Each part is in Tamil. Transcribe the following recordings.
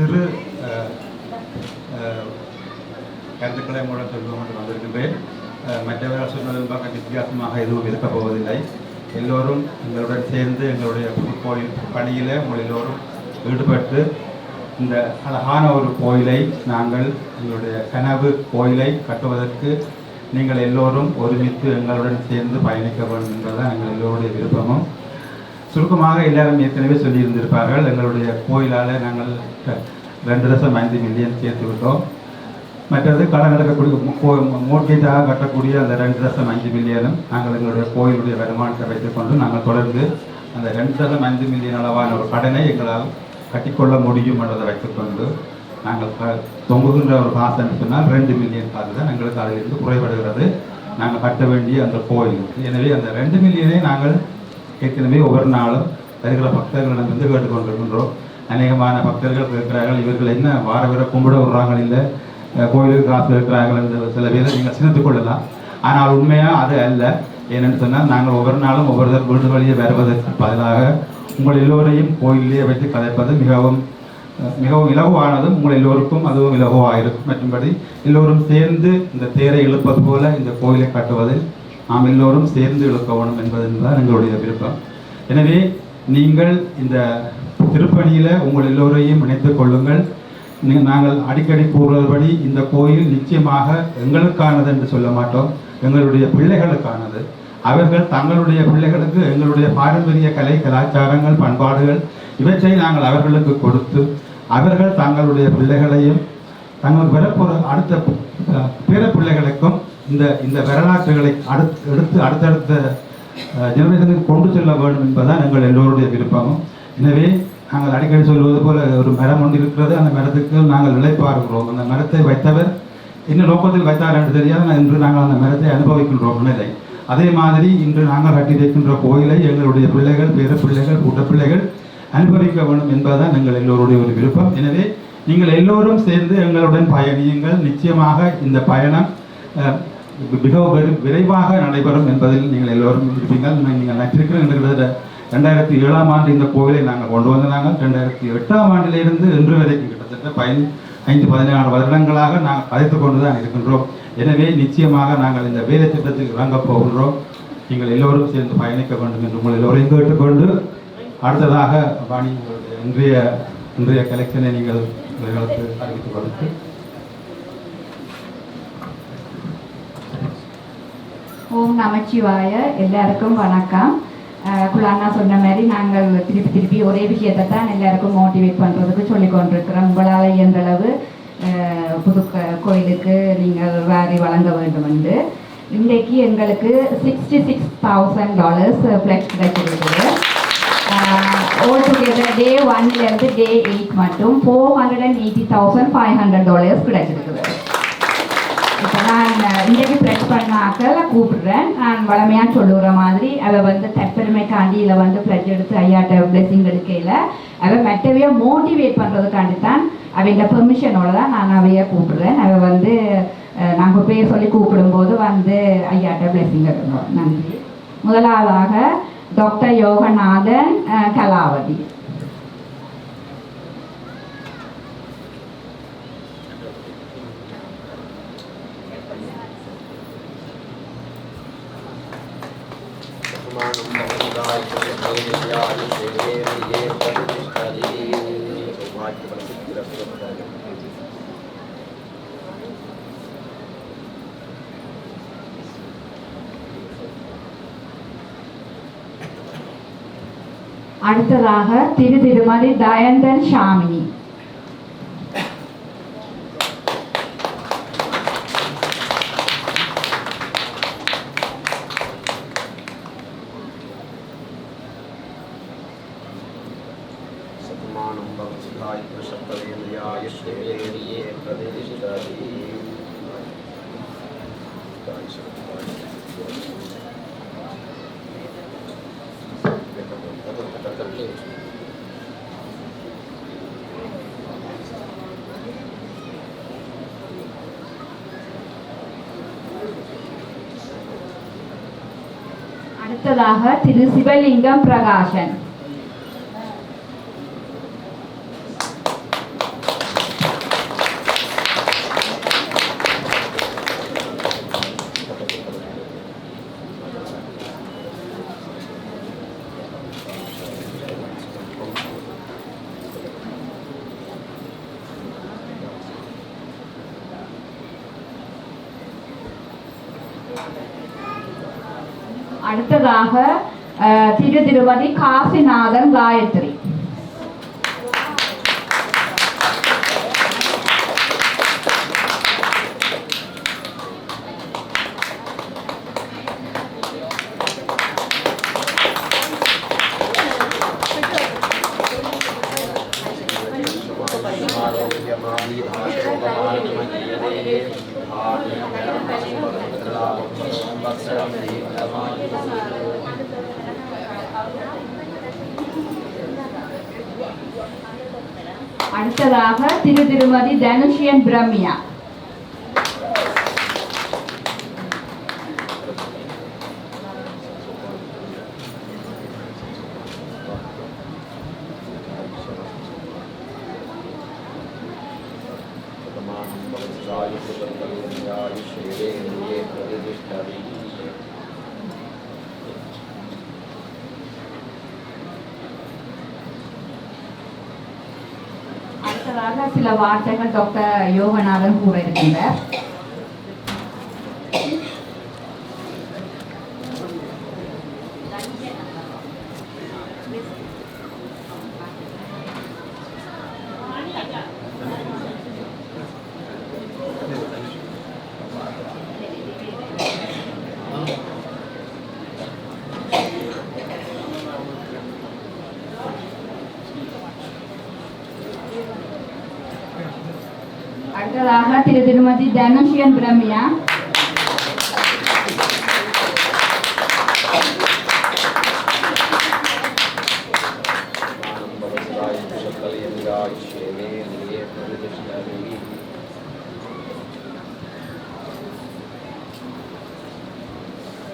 சிறு கருத்துக்களை மூலம் சொல்வோம் என்று வந்திருக்கின்றேன். மற்றவர்கள் சொன்னதும் பார்க்க வித்தியாசமாக எதுவும் இருக்கப் போவதில்லை. எல்லோரும் எங்களுடன் சேர்ந்து எங்களுடைய கோயில் பணியில் உங்கள் எல்லோரும் ஈடுபட்டு இந்த அழகான ஒரு கோயிலை நாங்கள் எங்களுடைய கனவு கோயிலை கட்டுவதற்கு நீங்கள் எல்லோரும் ஒருமித்து எங்களுடன் சேர்ந்து பயணிக்க வேண்டும் என்பதுதான் எங்கள் எல்லோருடைய விருப்பமும். சுருக்கமாக எல்லாரும் ஏற்கனவே சொல்லியிருந்திருப்பார்கள். எங்களுடைய கோயிலால் நாங்கள் 2.5 மில்லியன் சேர்த்து விட்டோம். மற்றது கடன் எடுக்கக்கூடிய மோட்கேஜாக கட்டக்கூடிய அந்த 2.5 மில்லியனும் நாங்கள் எங்களுடைய கோயிலுடைய வருமானத்தை வைத்துக்கொண்டு நாங்கள் தொடர்ந்து அந்த 2.5 மில்லியன் அளவான ஒரு கடனை எங்களால் கட்டிக்கொள்ள முடியும் என்றதை வைத்துக்கொண்டு நாங்கள் தொங்குகின்ற ஒரு காசு என்று சொன்னால் 2 மில்லியன் காசு தான் எங்களுக்கு அதிலிருந்து குறைபடுகிறது நாங்கள் கட்ட வேண்டிய அந்த கோயிலுக்கு. எனவே அந்த 2 மில்லியனை நாங்கள் ஏற்கனவே ஒவ்வொரு நாளும் வருகிற பக்தர்களிடமிருந்து கேட்டுக்கொண்டிருக்கின்றோம். அநேகமான பக்தர்கள் இருக்கிறார்கள், இவர்கள் என்ன வார வர கும்பிட விடுறாங்க, இல்லை கோயிலுக்கு காசு இருக்கிறார்கள் என்று சில பேரை நீங்கள் சிந்தித்துக் கொள்ளலாம். ஆனால் உண்மையாக அது அல்ல. ஏனென்று சொன்னால் நாங்கள் ஒவ்வொரு நாளும் ஒவ்வொருத்தர் வீடு வழியே வருவதற்கு பதிலாக உங்கள் எல்லோரையும் கோயிலே வைத்து கதைப்பது மிகவும் இலகுவானதும் உங்கள் எல்லோருக்கும் அதுவும் இலகுவாக இருக்கும். மற்றும்படி எல்லோரும் சேர்ந்து இந்த தேரை இழுப்பது போல இந்த கோயிலை கட்டுவதில் நாம் எல்லோரும் சேர்ந்து இழுக்க வேணும் என்பதுதான் எங்களுடைய விருப்பம். எனவே நீங்கள் இந்த திருப்பணியில் உங்கள் எல்லோரையும் இணைத்துக் கொள்ளுங்கள். நாங்கள் அடிக்கடி கூறுவதுபடி இந்த கோயில் நிச்சயமாக எங்களுக்கானது என்று சொல்ல மாட்டோம், எங்களுடைய பிள்ளைகளுக்கானது. அவர்கள் தங்களுடைய பிள்ளைகளுக்கு எங்களுடைய பாரம்பரிய கலை கலாச்சாரங்கள் பண்பாடுகள் இவற்றை நாங்கள் அவர்களுக்கு கொடுத்து அவர்கள் தங்களுடைய பிள்ளைகளையும் தங்கள் வரப்போகிற அடுத்த பிற பிள்ளைகளுக்கும் இந்த வரலாற்றுகளை எடுத்து அடுத்தடுத்த ஜெனரேஷனுக்கு கொண்டு செல்ல வேண்டும் என்பதுதான் எங்கள் எல்லோருடைய விருப்பமும். எனவே நாங்கள் அடிக்கடி சொல்வது போல ஒரு மரம் ஒன்று இருக்கிறது, அந்த மரத்துக்கு நாங்கள் இழைப்பாருக்கிறோம். அந்த மரத்தை வைத்தவர் என்ன நோக்கத்தில் வைத்தார் என்று தெரியாது, இன்று நாங்கள் அந்த மரத்தை அனுபவிக்கின்றோம் நிலை. அதே மாதிரி இன்று நாங்கள் கட்டி வைக்கின்ற கோயிலை எங்களுடைய பிள்ளைகள் பேர பிள்ளைகள் கூட்ட பிள்ளைகள் அனுபவிக்க வேண்டும் என்பதுதான் எங்கள் எல்லோருடைய ஒரு விருப்பம். எனவே நீங்கள் எல்லோரும் சேர்ந்து எங்களுடன் பயணியுங்கள். நிச்சயமாக இந்த பயணம் மிகவும் விரைவாக நடைபெறும் என்பதில் நீங்கள் எல்லோரும் இருப்பீங்கள். நீங்கள் நற்றிருக்கிற 2007ஆம் ஆண்டு இந்த கோவிலை நாங்கள் கொண்டு வந்து நாங்கள் 2008ஆம் ஆண்டிலிருந்து இன்று வரைக்கும் கிட்டத்தட்ட 15-16 வருடங்களாக நாங்கள் கதைத்து கொண்டு தான் இருக்கின்றோம். எனவே நிச்சயமாக நாங்கள் இந்த வேலை திட்டத்தில் இறங்கப் போகின்றோம். நீங்கள் எல்லோரும் சேர்ந்து பயணிக்க வேண்டும் என்று உங்கள் எல்லோரையும் கேட்டுக்கொண்டு அடுத்ததாக வாணி இன்றைய கலெக்ஷனை நீங்கள் எங்களுக்கு அறிவித்துக் கொடுத்து. ஓம் நமச்சிவாய. எல்லாருக்கும் வணக்கம். குலானா சொன்ன மாதிரி நாங்கள் திருப்பி ஒரே விஷயத்தை தான் எல்லாருக்கும் மோட்டிவேட் பண்ணுறதுக்கு சொல்லி கொண்டிருக்கிறோம். உங்களால் இயன்றளவு புது கோயிலுக்கு நீங்கள் வாரி வழங்க வேண்டும் என்று. இன்றைக்கு எங்களுக்கு $66,000 ஃப்ளெக்ஸ் கிடைச்சிருக்குது. ஆல் டுகெதர் டே 1லேருந்து டே 8 மட்டும் $480,500 கிடைச்சிருக்குது. இப்போ நான் இன்றைக்கு ஃப்ளெக்ஸ் பண்ணாக்கள் கூப்பிடுறேன். நான் வளமையாக சொல்லுகிற மாதிரி அவள் தற்பெருமைக்காண்டி இதில் ஃப்ளெக்ஸ் எடுத்து ஐயாட்ட பிளெஸிங் எடுக்கையில் அவள் மெட்டவையை மோட்டிவேட் பண்ணுறதுக்காண்டி தான் அவங்கள பெர்மிஷனோட தான் நான் அவையை கூப்பிடுறேன். அவள் நாங்கள் பேர் சொல்லி கூப்பிடும்போது ஐயாட்ட பிளெஸிங் எடுக்கணும். நன்றி. முதலாவதாக டாக்டர் யோகநாதன் கலாவதி. அடுத்ததாக திருமதி தயந்தன் ஷாமினி. அடுத்ததாக திரு சிவலிங்கம் பிரகாசன். அடுத்ததாக திருமதி காசிநாதன் காயத்ரி. அடுத்ததாக திருமதி தனுஷியன் பிரம்யா. அடுத்ததாக சில வார்த்தைகள் டாக்டர் யோகநாதன் கூற இருக்கின்றார். அடுத்ததாக திருமதி தனுஷியன் பிரம்யா.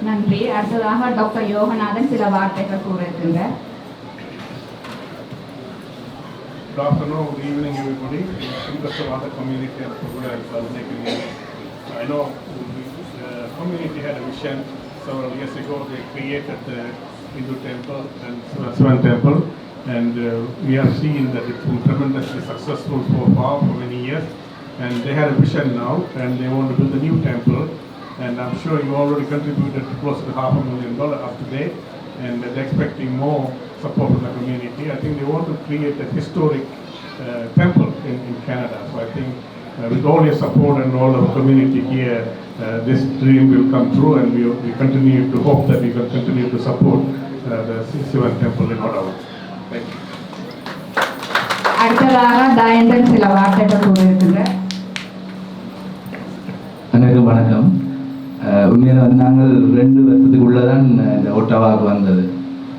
நன்றி. அடுத்ததாக டாக்டர் யோகநாதன் சில வார்த்தைகள் கூற இருக்கின்றார். Good afternoon, good evening, everybody. Members of other community and I know the community had a vision several years ago. They created the Hindu temple and Sivan temple, and we have seen that it's been tremendously successful for many years. And they had a vision now, and they want to build a new temple. And I'm sure you already contributed close to $500,000 up to date, and they're expecting more support from the community. I think they want to create a historic temple in Canada. So I think with all your support and all of the community here, this dream will come true, and we continue to hope that we can continue to support the Sivan temple in Ottawa. Thank you. அடுத்ததாக தயந்தன் சில வார்த்தைகள் கூற இருக்கின்றார். அனைவருக்கும் வணக்கம். உண்மையில வந்து நாங்கள் 2 வருஷத்துக்குள்ளதான் இந்த ஒட்டாவாவுக்கு வந்தது.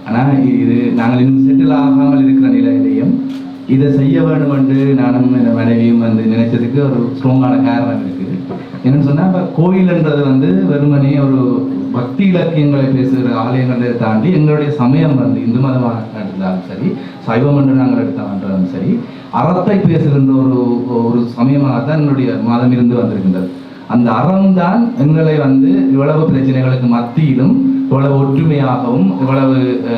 ஆனால் இது நாங்கள் இன்னும் செட்டில் ஆகாமல் இருக்கிற நிலையிலையும் இதை செய்ய வேண்டும் என்று நானும் என் மனைவியும் வந்து நினைச்சதுக்கு ஒரு ஸ்ட்ராங்கான காரணம் இருக்குது. என்னன்னு சொன்னால், இப்போ கோயில்ன்றது வந்து வெறுமனே ஒரு பக்தி இலக்கியங்களை பேசுகிற ஆலயங்களை தாண்டி எங்களுடைய சமயம் வந்து இந்து மதமாக எடுத்தாலும் சரி, சைவம் என்று நாங்கள் எடுத்தாலும் சரி, அறத்தை பேசுகின்ற ஒரு சமயமாக தான் என்னுடைய மதம் இருந்து வந்திருக்கின்றது. அந்த அறம் தான் எங்களை வந்து இவ்வளவு பிரச்சனைகளுக்கு மத்தியிலும் இவ்வளவு ஒற்றுமையாகவும் இவ்வளவு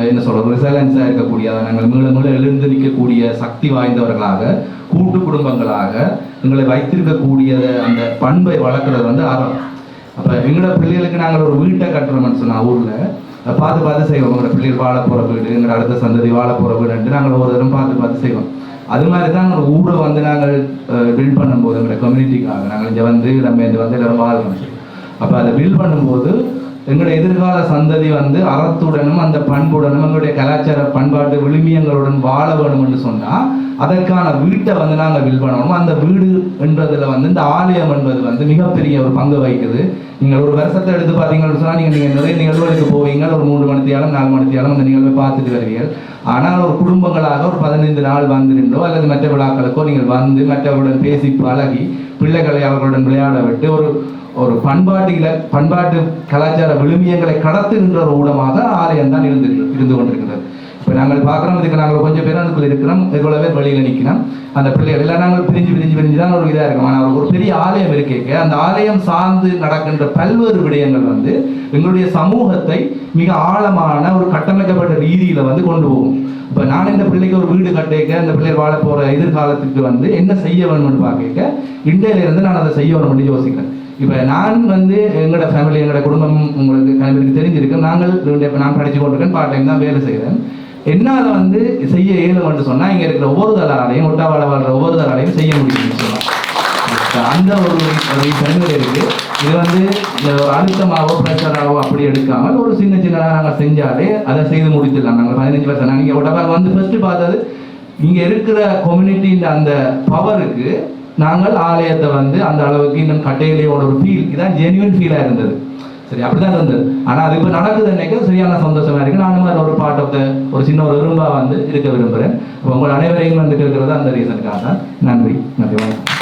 என்ன சொல்றது ரிசைலன்ஸாக இருக்கக்கூடியதாக நாங்கள் மீள எழுந்து நிற்கக்கூடிய சக்தி வாய்ந்தவர்களாக கூட்டு குடும்பங்களாக எங்களை வைத்திருக்கக்கூடிய அந்த பண்பை வளர்க்குறது வந்து அறம். அப்போ எங்களோட பிள்ளைகளுக்கு நாங்கள் ஒரு வீட்டை கட்டுறோம்னு சொன்னால் ஊரில் பார்த்து செய்வோம். எங்களோட பிள்ளைகள் வாழ போகிற வீடு, எங்களோட அடுத்த சந்ததி வாழ போகிற வீடுன்ட்டு நாங்கள் ஒவ்வொரு தரம் பார்த்து செய்வோம். அது மாதிரி தான் ஒரு ஊரை வந்து நாங்கள் பில்ட் பண்ணும்போது எங்களோட கம்யூனிட்டிக்காக நாங்கள் இங்கே வந்து நம்ம இங்கே வந்து எல்லாரும் வாழ்றோம். அப்போ அதை பில்ட் பண்ணும்போது எங்களுடைய எதிர்கால சந்ததி வந்து அறத்துடனும் அந்த பண்புடனும் எங்களுடைய கலாச்சார பண்பாட்டு விழுமியங்களுடன் வாழ வேணும் என்று சொன்னால் அதற்கான வீட்டை வந்து நாங்கள் பில்ட் பண்ணணும். அந்த வீடு என்றதில் வந்து இந்த ஆலயம் என்பது வந்து மிகப்பெரிய ஒரு பங்கு வகிக்குது. நீங்கள் ஒரு வருஷத்தை எடுத்து பார்த்தீங்கன்னு சொன்னால் நீங்கள் நிறைய நிகழ்வுகளுக்கு போவீங்க. ஒரு 3 மணித்தியாலும் 4 மணித்தியாலும் அந்த நிகழ்வை பார்த்துட்டு வருவீர்கள். ஆனால் ஒரு குடும்பங்களாக ஒரு 15 நாள் வந்துருந்தோ அல்லது மற்ற விழாக்களுக்கோ நீங்கள் வந்து மற்றவர்களுடன் பேசி பழகி பிள்ளைகளை அவர்களுடன் விளையாட விட்டு ஒரு பண்பாட்டு கலாச்சார விழுமியங்களை கடத்துகின்ற ஒரு ஊடகமாக ஆலயம் தான் இருந்து கொண்டிருக்கிறது. இப்போ நாங்கள் பார்க்குறோம், இதுக்கு நாங்கள் கொஞ்சம் பேர் அதுக்குள்ள இருக்கிறோம், இவ்வளோ பேர் வெளியில் நிற்கிறோம். அந்த பிள்ளைகள் எல்லாம் நாங்கள் பிரிஞ்சு தான் ஒரு இதாக இருக்கும். ஆனால் ஒரு பெரிய ஆலயம் இருக்கேக்க அந்த ஆலயம் சார்ந்து நடக்கின்ற பல்வேறு விடயங்கள் வந்து எங்களுடைய சமூகத்தை மிக ஆழமான ஒரு கட்டமைக்கப்பட்ட ரீதியில் வந்து கொண்டு போகும். இப்போ நான் இந்த பிள்ளைக்கு ஒரு வீடு கட்டிக்க அந்த பிள்ளைகள் வாழ போகிற எதிர்காலத்துக்கு வந்து என்ன செய்ய வேணும்னு பார்க்க இன்றையிலிருந்து நான் அதை செய்ய வேணும்னு யோசிக்கிறேன். இப்போ நான் வந்து எங்களோட ஃபேமிலி எங்களோட குடும்பம் உங்களுக்கு கணவருக்கு தெரிஞ்சிருக்கு. நாங்கள் இப்போ நான் படித்து கொண்டிருக்கேன், பார்ட் டைம் தான் வேலை செய்கிறேன். என்னால் வந்து செய்ய இயலும்னு சொன்னால் இங்கே இருக்கிற ஒவ்வொரு தலாலையும் ஒட்டாவாட வாழ்கிற ஒவ்வொரு தலாலையும் செய்ய முடியும்னு சொல்லலாம். அந்த ஒரு தன்மை இருக்குது. இது வந்து அழுத்தமாகவோ ப்ரெஷராகவோ அப்படி எடுக்காமல் ஒரு சின்ன சின்னதாக நாங்கள் செஞ்சாலே அதை செய்து முடிச்சிடலாம். நாங்கள் 15 வருஷம் நீங்கள் ஒட்டப்பாக வந்து ஃபர்ஸ்ட்டு பார்த்தது இங்கே இருக்கிற கம்யூனிட்டியின் அந்த பவருக்கு நாங்கள் ஆலயத்தை வந்து அந்த அளவுக்கு இன்னும் கட்டையிலேயோட ஒரு ஃபீல், இதான் ஜென்யூன் ஃபீலாக இருந்தது. சரி, அப்படிதான் இருந்தது. ஆனால் அது இப்போ நடக்குது நினைக்க சரியான சந்தோஷமாக இருக்குது. நானும் அதில் ஒரு பார்ட் ஆஃப் த ஒரு சின்ன ஒரு விரும்பாக வந்து இருக்க விரும்புகிறேன். இப்போ உங்கள் அனைவரையும் வந்து கேட்கறது அந்த ரீசனுக்காக தான். நன்றி, நன்றி, வணக்கம்.